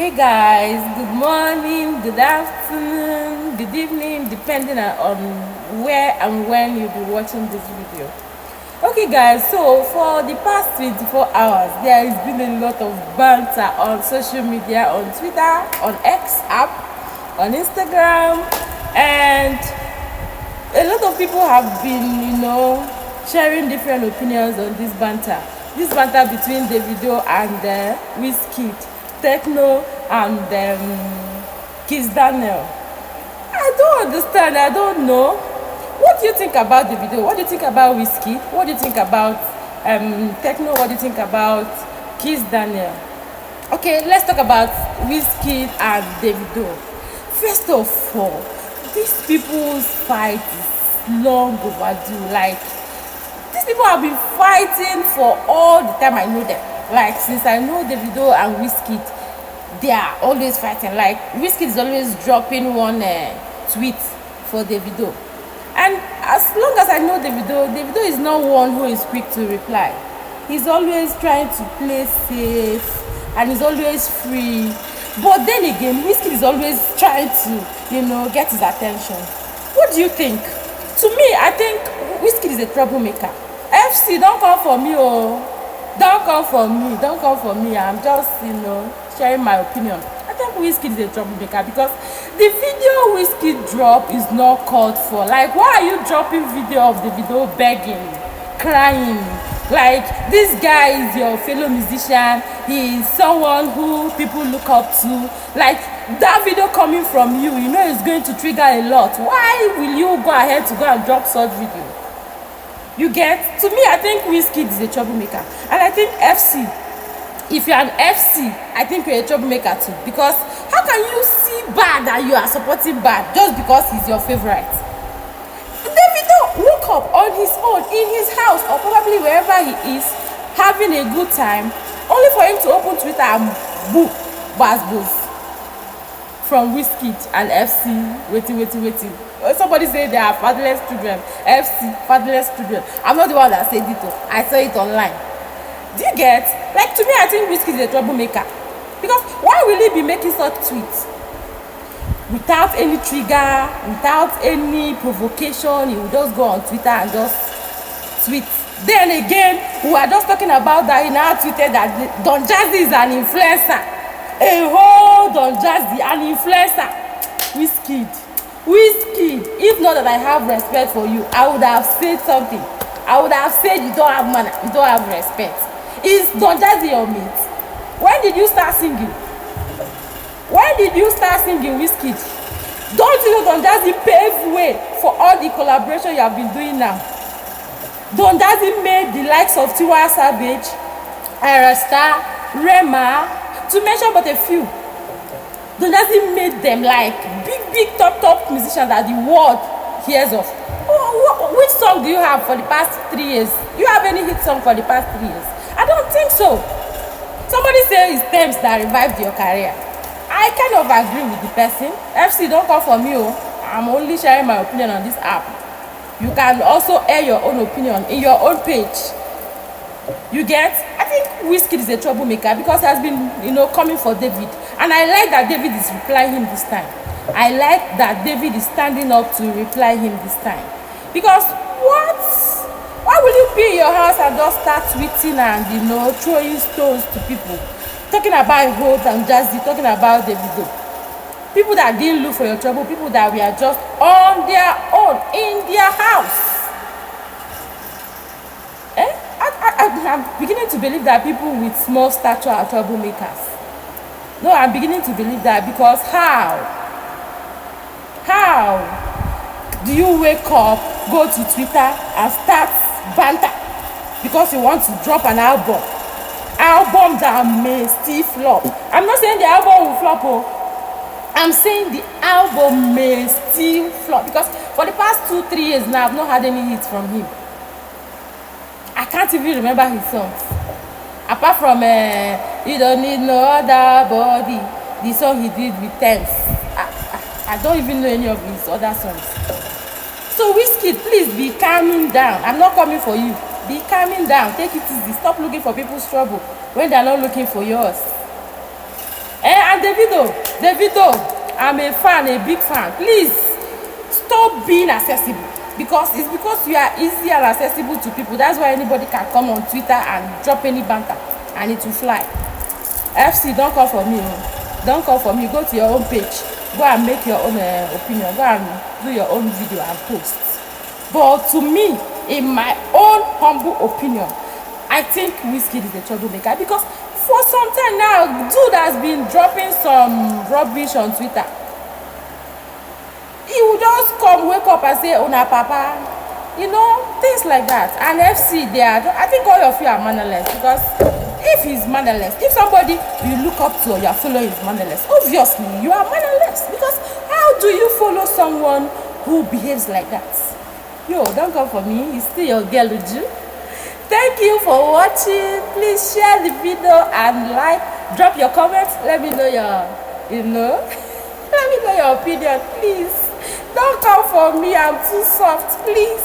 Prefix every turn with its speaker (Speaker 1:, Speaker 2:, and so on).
Speaker 1: Hey guys, good morning, good afternoon, good evening, depending on where and when you'll be watching this video. Okay guys, so for the past 24 hours, there has been a lot of banter on social media, on Twitter, on X app, on Instagram, and a lot of people have been, sharing different opinions on this banter. This banter between Davido and wizkid, Techno and Kiss Daniel. I don't understand. I don't know. What do you think about Davido? What do you think about wizkid? What do you think about Techno? What do you think about Kiss Daniel? Okay, let's talk about wizkid and Davido. First of all, these people's fight is long overdue. Like, these people have been fighting for all the time I know them. Like, since I know Davido and wizkid, they are always fighting. Like, wizkid is always dropping one tweet for Davido. And as long as I know Davido is not one who is quick to reply. He's always trying to play safe and he's always free. But then again, wizkid is always trying to, get his attention. What do you think? To me, I think wizkid is a troublemaker. FC, don't come for me, oh. Don't come for me. Don't come for me. I'm just, sharing my opinion. I think wizkid is a troublemaker because the video wizkid drop is not called for. Like, why are you dropping video of the video begging, crying? Like, this guy is your fellow musician. He is someone who people look up to. Like, that video coming from you, it's going to trigger a lot. Why will you go ahead to go and drop such video? You get? To me, I think wizkid is a troublemaker. And I think FC, if you're an FC, I think you're a troublemaker too. Because how can you see bad and you are supporting bad just because he's your favorite? Davido woke up on his own in his house or probably wherever he is, having a good time, only for him to open Twitter and book Basbos from wizkid and FC. Waiting. Somebody say they are fatherless children. FC, fatherless children. I'm not the one that said it. I saw it online. Do you get? Like, to me, I think wizkid is a troublemaker. Because why will he be making such tweets? Without any trigger, without any provocation, he will just go on Twitter and just tweet. Then again, we were just talking about that. He now tweeted that Don Jazzy is an influencer. A whole Don Jazzy, an influencer. wizkid, if not that I have respect for you, I would have said something. I would have said you don't have manner, you don't have respect. Is Don Jazzy your mate? When did you start singing? wizkid? Don't you know Don Jazzy paved way for all the collaboration you have been doing now? Don Jazzy made the likes of Tiwa Savage, Star, Rema, to mention but a few. Don Jazzy made them like big top musicians that the world hears of. Which song do you have for the past 3 years? Do you have any hit song for the past 3 years? I don't think so. Somebody say it's Thames that revived your career. I kind of agree with the person. FC, don't come for me. I'm only sharing my opinion on this app. You can also air your own opinion in your own page. You get? I think wizkid is a troublemaker because he has been, coming for David. And I like that David is replying him this time. I like that David is standing up to reply him this time. Because what? Why will you be in your house and just start tweeting and, throwing stones to people? Talking about Holt and Jazzy, talking about Davido. People that didn't look for your trouble, people that were just on their own, in their house. I'm beginning to believe that people with small stature are troublemakers. No, I'm beginning to believe that because how do you wake up, go to Twitter and start banter because you want to drop an album that may still flop? I'm not saying the album will flop, I'm saying the album may still flop because for the past 2-3 years now I've not had any hits from him. I can't even remember his songs apart from You Don't Need No Other Body, the song he did with Thames. I don't even know any of his other songs. So wizkid, please be calming down. I'm not coming for you. Be calming down. Take it easy. Stop looking for people's trouble when they're not looking for yours. And Davido Davido, I'm a fan, a big fan. Please stop being accessible, because it's because you are easy and accessible to people. That's why anybody can come on Twitter and drop any banter and it will fly. FC, don't call for me. Oh. Don't call for me. Go to your own page. Go and make your own opinion. Go and do your own video and post. But to me, in my own humble opinion, I think Wizkid is a troublemaker, because for some time now, dude has been dropping some rubbish on Twitter. He will just come, wake up and say, "Una papa," you know, things like that. And FC, I think all of you are mannerless, because if he's mannerless, if somebody you look up to or you are following is mannerless, obviously you are mannerless, because how do you follow someone who behaves like that? Yo, don't come for me. It's still your girl Uju. Thank you for watching. Please share the video and like. Drop your comments. Let me know your, let me know your opinion, please. Don't come for me. I'm too soft, please.